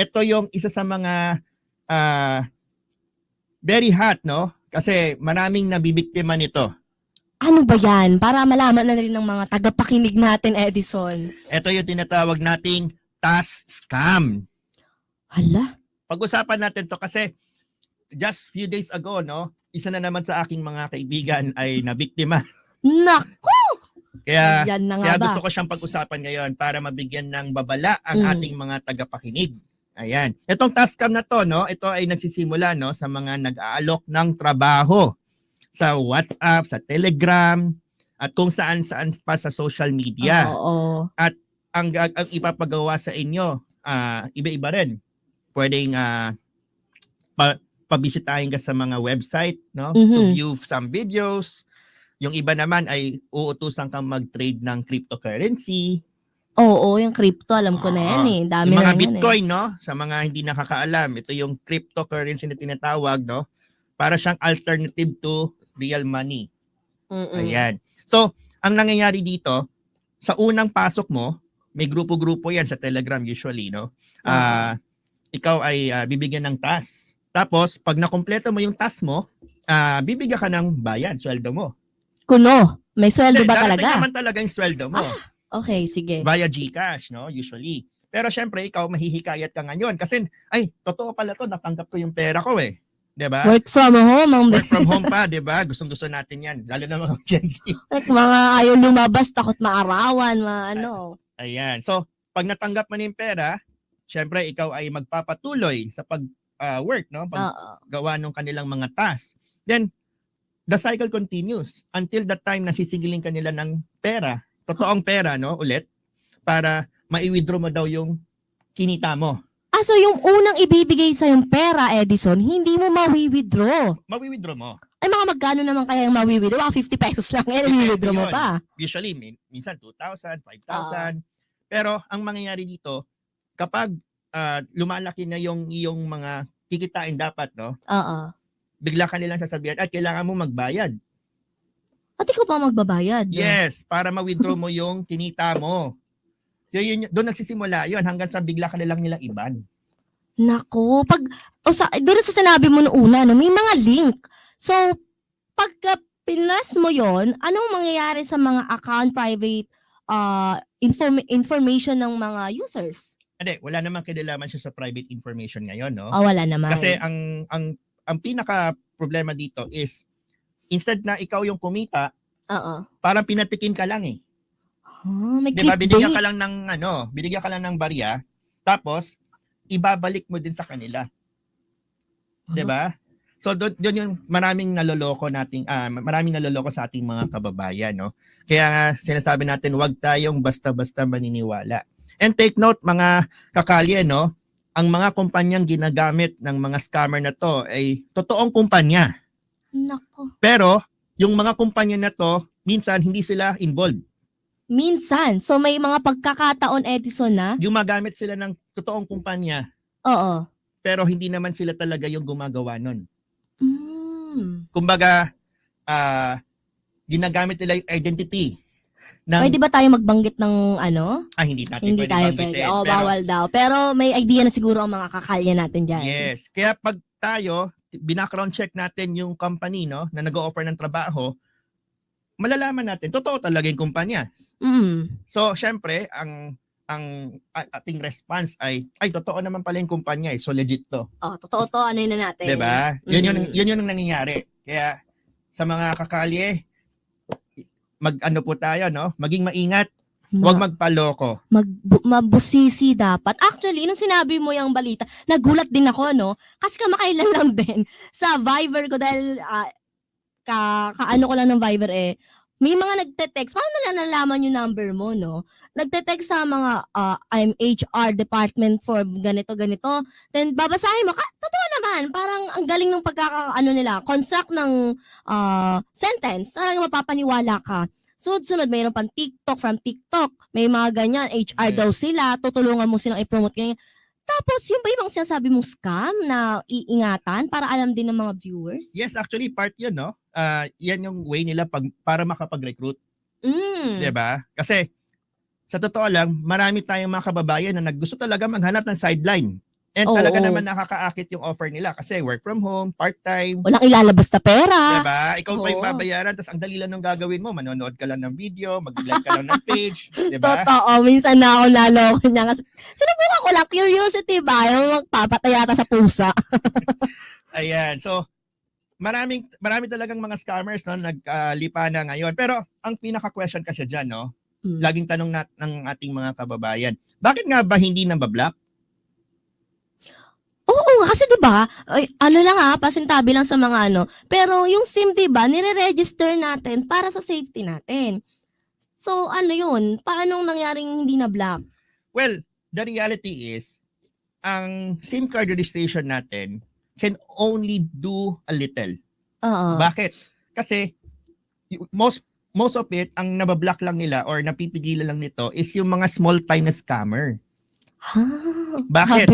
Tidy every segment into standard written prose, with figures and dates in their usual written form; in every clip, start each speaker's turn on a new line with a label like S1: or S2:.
S1: ito yung isa sa mga very hot, no? Kasi maraming nabibiktima nito.
S2: Ano ba yan? Para malaman na rin ng mga tagapakinig natin, Edison.
S1: Ito yung tinatawag nating task scam.
S2: Hala?
S1: Pag-usapan natin to kasi just few days ago, no? Isa na naman sa aking mga kaibigan ay nabiktima.
S2: Naku!
S1: Kaya,
S2: Yan na
S1: kaya
S2: nga ba?
S1: gusto ko siyang pag-usapan ngayon para mabigyan ng babala ang ating mga tagapakinig. Ayan. Itong task scam na to, no? Ito ay nagsisimula, no, sa mga nag-aalok ng trabaho sa WhatsApp, sa Telegram, at kung saan-saan pa sa social media.
S2: Oo.
S1: At ang ipapagawa sa inyo, iba-iba rin. Pwedeng pabisitahin ka sa mga website, no? To view some videos. Yung iba naman ay uutusan kang mag-trade ng cryptocurrency.
S2: Oo, yung crypto, alam ko na yan eh. Dami
S1: yung mga
S2: na
S1: Bitcoin,
S2: yan,
S1: no? Sa mga hindi nakakaalam, ito yung cryptocurrency na tinatawag, no? Para siyang alternative to real money. Ayan. So, ang nangyayari dito, sa unang pasok mo, may grupo-grupo yan sa Telegram usually, no? Ikaw ay bibigyan ng task. Tapos, pag nakumpleto mo yung task mo, bibigyan ka ng bayad, sweldo mo.
S2: Kuno, may sweldo ba
S1: Darating
S2: talaga?
S1: naman talaga yung sweldo mo.
S2: Okay, sige.
S1: Via GCash, no? Usually. Pero syempre, ikaw mahihikayat ka ngayon kasi, ay, totoo pala to, natanggap ko yung pera ko eh. Diba?
S2: Work from home.
S1: Work from home pa, diba? Gustong-gusto natin yan. Lalo na mga Gen Z.
S2: Like, mga ayaw lumabas, takot maarawan, ano.
S1: Ayan. So, pag natanggap mo na yung pera, syempre, ikaw ay magpapatuloy sa pag-work, no? Paggawa ng kanilang mga tasks. Then, the cycle continues until the time na sisingilin ka nila ng pera, totoong pera, no? Ulit, para mai-withdraw mo daw yung kinita mo.
S2: So yung unang ibibigay sa yung pera, Edison, hindi mo mawi-withdraw.
S1: Mawi-withdraw mo.
S2: Ay, mga magkano naman kaya yung mawi-withdraw? Mga 50 pesos lang yan, mawi-withdraw mo pa.
S1: Usually, minsan 2,000, 5,000. Pero ang mangyayari dito, kapag lumalaki na yung iyong mga kikitain dapat, no? Bigla ka nilang sasabihan, at kailangan mo magbayad.
S2: At ikaw pa magbabayad?
S1: Yes, para ma-withdraw mo yung kinita mo. Doon nagsisimula yun hanggang sa bigla ka nilang iban.
S2: Nako, doon sa sinabi mo noong una, no, may mga link. So, pagka pinas mo yon, anong mangyayari sa mga account, private information ng mga users?
S1: Hindi, wala namang kinalaman siya sa private information ngayon, no?
S2: Wala naman.
S1: Kasi ang pinaka problema dito is instead na ikaw yung kumita, parang pinatikim ka lang eh. Diba, binigyan ka lang ng barya, tapos ibabalik mo din sa kanila. Diba? So doon yung maraming naloloko sa ating mga kababayan, no? Kaya sinasabi natin, wag tayong basta-basta maniniwala. And take note mga kakalye, no? Ang mga kumpanyang ginagamit ng mga scammer na to ay totoong kumpanya.
S2: Nako.
S1: Pero yung mga kumpanya na to, minsan hindi sila involved.
S2: Minsan. So may mga pagkakataon, Edison, na
S1: gumagamit sila ng totoong kumpanya.
S2: Oo.
S1: Pero hindi naman sila talaga yung gumagawa nun. Kumbaga, ginagamit nila yung identity.
S2: Pwede ba tayo magbanggit ng ano?
S1: Hindi natin
S2: hindi
S1: pwede
S2: tayo
S1: banggitin.
S2: pwede. Bawal daw. Pero may idea na siguro ang mga kakalya natin dyan.
S1: Yes. Kaya pag tayo, binackground check natin yung company, no, na nag-o-offer ng trabaho, malalaman natin, totoo talaga yung kumpanya. So, syempre, ang ating response ay totoo naman pala yung kumpanya eh. So, legit to.
S2: Totoo to. Ano yun na natin?
S1: Diba? Yun yung nangyayari. Kaya, sa mga kakalye, mag-ano po tayo, no? Maging maingat. Huwag magpaloko.
S2: Mabusisi dapat. Actually, nung sinabi mo yung balita, nagulat din ako, no? Kasi kamakailan lang din sa Viber ko dahil kaano ko lang ng Viber may mga nagte-text. Paano na nalaman yung number mo, no? Nagte-text sa mga I'm HR department for ganito. Then babasahin mo, totoo naman, parang ang galing ng construct ng sentence. Talagang mapapaniwala ka. Sunod-sunod, mayroon pang from TikTok. May mga ganyan, HR daw sila, tutulungan mo silang i-promote ganyan. Tapos, yung ba ibang sinasabi mong scam na iingatan para alam din ng mga viewers?
S1: Yes, actually, part yun, no? Yan yung way nila para makapag-recruit. Diba? Kasi, sa totoo lang, marami tayong mga kababayan na gusto talaga maghanap ng sideline. And talaga naman nakakaakit yung offer nila kasi work from home, part-time.
S2: Walang ilalabas na pera.
S1: Diba? Ikaw pa yung babayaran, tapos ang dali lang ng gagawin mo, manonood ka lang ng video, mag-like ka lang ng page. Diba?
S2: Totoo, minsan na ako naloko niya kasi sinubukan ko lang, curiosity ba? Yung magpapatay yata sa pusa.
S1: Ayan, so marami talagang mga scammers no naglipa na ngayon. Pero ang pinaka-question kasi diyan no, laging tanong ng ating mga kababayan, bakit nga ba hindi nabablock?
S2: Oo, kasi 'di ba? Ano lang pasintabi lang sa mga ano. Pero yung SIM 'di ba, nire-register natin para sa safety natin. So ano 'yun? Paano nangyaring hindi na block?
S1: Well, the reality is ang SIM card registration natin can only do a little. Bakit? Kasi most of it, ang nabablock lang nila or napipigilan lang nito is yung mga small time na scammer. Bakit?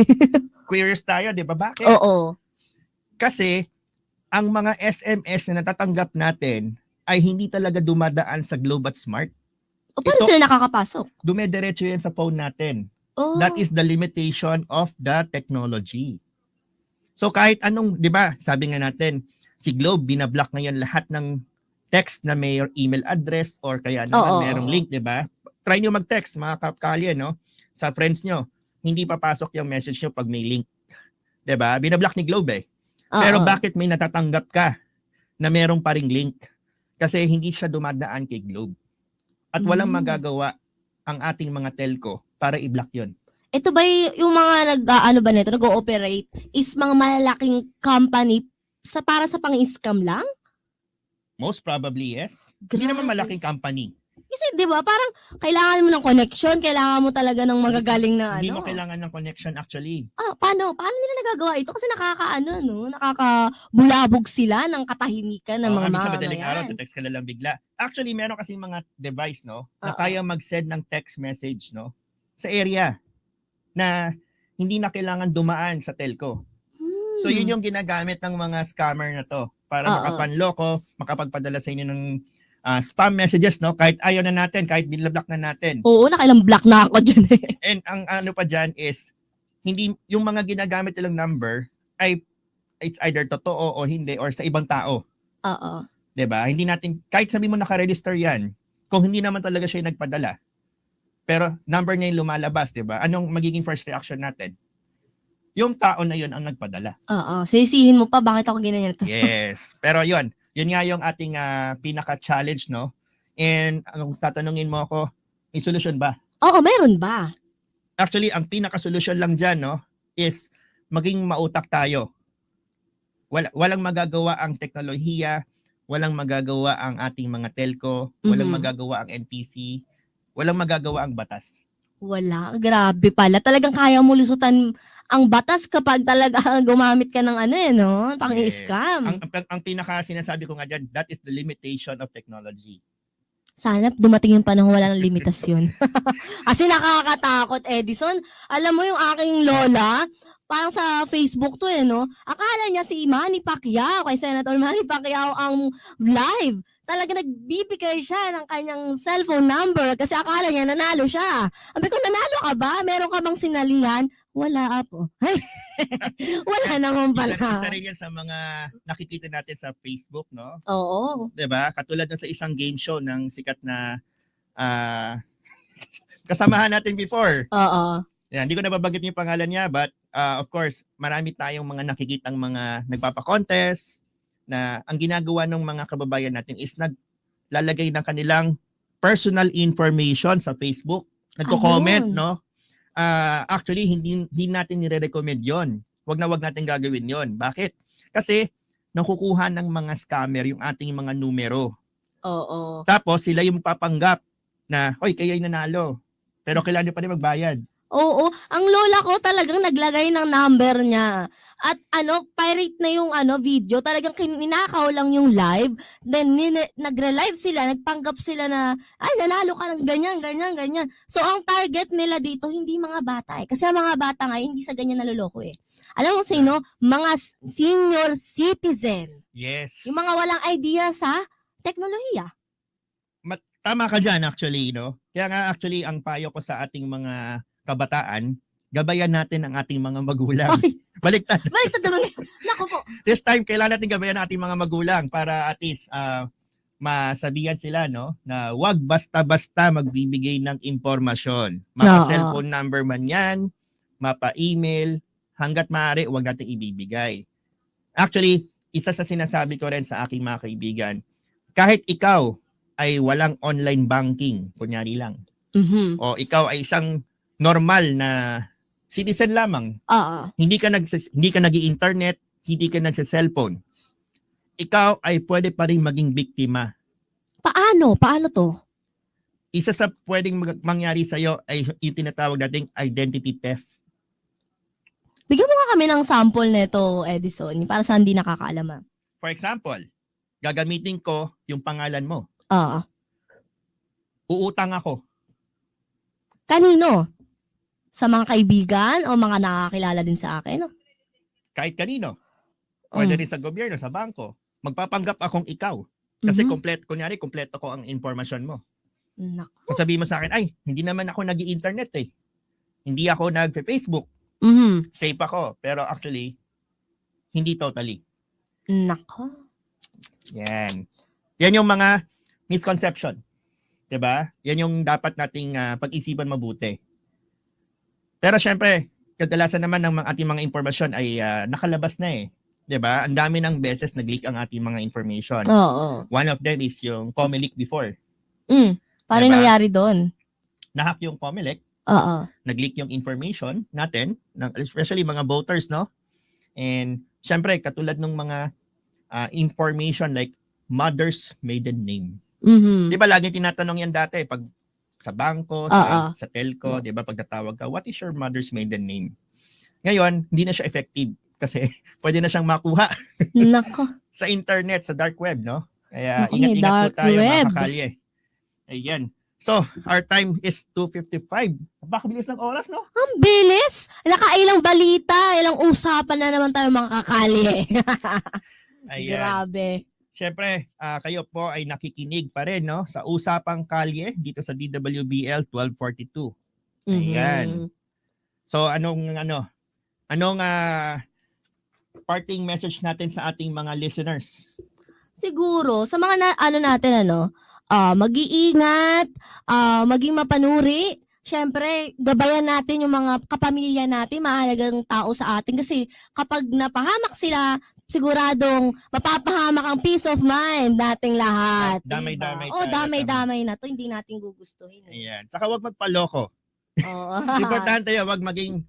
S1: Curious tayo, di ba? Bakit?
S2: Oo.
S1: Kasi ang mga SMS na natatanggap natin ay hindi talaga dumadaan sa Globe at Smart.
S2: Paano sila nakakapasok?
S1: Dumediretso yan sa phone natin. That is the limitation of the technology. So kahit anong, di ba, sabi nga natin, si Globe, binablock ngayon lahat ng text na may email address or kaya naman merong link, di ba? Try nyo mag-text, mga kapkalye, no? Sa friends nyo. Hindi papasok yung message nyo pag may link. Di ba? Binablock ni Globe eh. Pero bakit may natatanggap ka na merong paring link? Kasi hindi siya dumadaan kay Globe. At walang magagawa ang ating mga telco para i-block yun.
S2: Ito ba yung mga nag-ooperate is mga malalaking company para sa pang-scam lang?
S1: Most probably, yes. Hindi naman malaking company.
S2: Kasi 'di ba, parang kailangan mo ng connection, kailangan mo talaga ng magagaling na
S1: Hindi mo kailangan ng connection actually.
S2: Paano nila nagagawa ito? Kasi nakakabulabog sila ng katahimikan ng mga
S1: sa madaling araw,
S2: mamamayan.
S1: text ka na lang bigla. Actually, meron kasi mga device, no, na kaya mag-send ng text message, no, sa area na hindi na kailangan dumaan sa telco. So yun yung ginagamit ng mga scammer na to para makapanloko, makapagpadala sa inyo ng spam messages, no? Kahit ayaw na natin, kahit binablock na natin.
S2: Oo, nakailang block na ako dyan eh.
S1: And ang ano pa dyan is, hindi, yung mga ginagamit nilang number ay it's either totoo o hindi or sa ibang tao. Diba? Hindi natin, kahit sabi mo naka-register yan, kung hindi naman talaga siya yung nagpadala, pero number niya yung lumalabas, diba? Anong magiging first reaction natin? Yung tao na yun ang nagpadala.
S2: Sisihin mo pa, bakit ako ganyan ito?
S1: Yes. Pero yun nga yung ating pinaka-challenge, no? And ang tatanungin mo ako, may solusyon ba?
S2: Oo, meron ba?
S1: Actually, ang pinaka-solusyon lang dyan, no, is maging mautak tayo. Walang magagawa ang teknolohiya, walang magagawa ang ating mga telco, walang magagawa ang NPC, walang magagawa ang batas.
S2: Wala, grabe pala. Talagang kaya mo lusutan ang batas kapag talaga gumamit ka ng pang-i-scam.
S1: Ang pinaka sinasabi ko nga dyan, that is the limitation of technology.
S2: Sana dumating yung panahon wala ng limitasyon. Kasi nakakatakot, Edison. Alam mo yung aking lola, parang sa Facebook to no? Akala niya si Manny Pacquiao, kay Senator Manny Pacquiao ang live. Talaga nagbibigay siya ng kanyang cellphone number kasi akala niya nanalo siya. Sabi ko, nanalo ka ba? Meron ka bang sinalihan? Wala po. Wala naman pala.
S1: Isa rin yan sa mga nakikita natin sa Facebook, no?
S2: Oo.
S1: Diba? Katulad ng sa isang game show ng sikat na kasamahan natin before.
S2: Oo.
S1: Yan, hindi ko nababanggit yung pangalan niya, but of course, marami tayong mga nakikitang mga nagpapa-contest na ang ginagawa ng mga kababayan natin is naglalagay ng kanilang personal information sa Facebook. Nagko-comment, no? Actually, hindi natin nire-recommend yon. Wag natin gagawin yon. Bakit? Kasi nakukuha ng mga scammer yung ating mga numero.
S2: Oo.
S1: Tapos sila yung papanggap na, hoy, kaya'y nanalo. Pero kailangan nyo pa rin magbayad.
S2: Oo, ang lola ko talagang naglagay ng number niya. At pirate na yung video, talagang ninakaw lang yung live. Then nagre-live sila, nagpanggap sila na ay nanalo ka ng ganyan, ganyan, ganyan. So ang target nila dito hindi mga bata eh. Kasi ang mga bata nga hindi sa ganyan naloloko eh. Alam mo sino? Mga senior citizen.
S1: Yes.
S2: Yung mga walang idea sa teknolohiya.
S1: Tama ka dyan actually, no? Kaya nga actually ang payo ko sa ating mga kabataan gabayan natin ang ating mga magulang.
S2: Ay,
S1: Baliktad.
S2: baliktad naman yun. Naku po.
S1: This time, kailangan natin gabayan ang ating mga magulang para at least masabihan sila, no, na wag basta-basta magbibigay ng impormasyon. Mapa-cellphone number man yan, mapa-email, hanggat maaari, wag natin ibibigay. Actually, isa sa sinasabi ko rin sa aking mga kaibigan, kahit ikaw ay walang online banking, kunyari lang, o ikaw ay isang normal na citizen lamang, hindi ka nag-internet, hindi ka nagsa-cellphone, ikaw ay pwede pa rin maging biktima.
S2: Paano? Paano to?
S1: Isa sa pwedeng mangyari sa'yo ay yung tinatawag nating identity theft.
S2: Bigyan mo nga kami ng sample nito, Edison, para sa hindi nakakaalam.
S1: For example, gagamitin ko yung pangalan mo. Uutang ako.
S2: Kanino? Sa mga kaibigan o mga nakakilala din sa akin?
S1: Kahit kanino. Pwede rin sa gobyerno, sa bangko. Magpapanggap akong ikaw. Kasi kompleto ko ang informasyon mo.
S2: Naku.
S1: Sabihin mo sa akin, ay, hindi naman ako nag-i-internet eh. Hindi ako nag-Facebook. Safe ako. Pero actually, hindi totally.
S2: Nako.
S1: Yan. Yan yung mga misconception. 'Di ba? Yan yung dapat nating pag-isipan mabuti. Pero syempre, kadalasan naman ng ating mga informasyon ay nakalabas na eh. 'Di ba? Ang dami ng beses nag-leak ang ating mga information. One of them is yung Comelec before.
S2: Paano nangyari doon?
S1: Nahack yung Comelec. Nag-leak yung information natin, especially mga voters, no? And syempre, katulad ng mga information like mother's maiden name. Di ba lagi tinatanong yan dati pag sa bangko, sa telco, di ba pag tatawag ka, what is your mother's maiden name? Ngayon, hindi na siya effective kasi pwede na siyang makuha
S2: Nako.
S1: sa internet, sa dark web, no? Kaya
S2: Naku,
S1: ingat-ingat po tayo
S2: web.
S1: mga kakalye. Ayan. So, our time is 2:55. Napakabilis ng oras, no?
S2: Ang bilis. Nakailang balita, ilang usapan na naman tayo mga kakali.
S1: Ayan.
S2: Grabe.
S1: Siyempre, kayo po ay nakikinig pa rin, no? Sa Usapang Kalye dito sa DWBL 1242. Ayan. So, anong parting message natin sa ating mga listeners?
S2: Siguro, sa mga mag-iingat, maging mapanuri. Siyempre, gabayan natin yung mga kapamilya natin, mahalagang tao sa atin. Kasi kapag napahamak sila, siguradong mapapahamak ang peace of mind nating lahat.
S1: Damay-damay
S2: Oh,
S1: tayo.
S2: damay-damay na to. Hindi natin gugustuhin.
S1: Ayan. Saka wag magpaloko.
S2: Oo.
S1: Importante yun, wag maging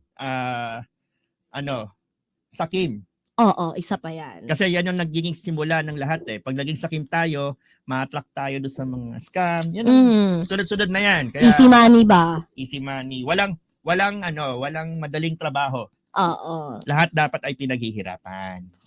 S1: sakim.
S2: Oo, isa pa yan.
S1: Kasi yan yung nagiging simula ng lahat eh. Pag naging sakim tayo, ma-attract tayo doon sa mga scam. Yan ang sunod-sunod na yan. Kaya,
S2: easy money ba?
S1: Easy money. Walang madaling trabaho.
S2: Oo.
S1: Lahat dapat ay pinaghihirapan.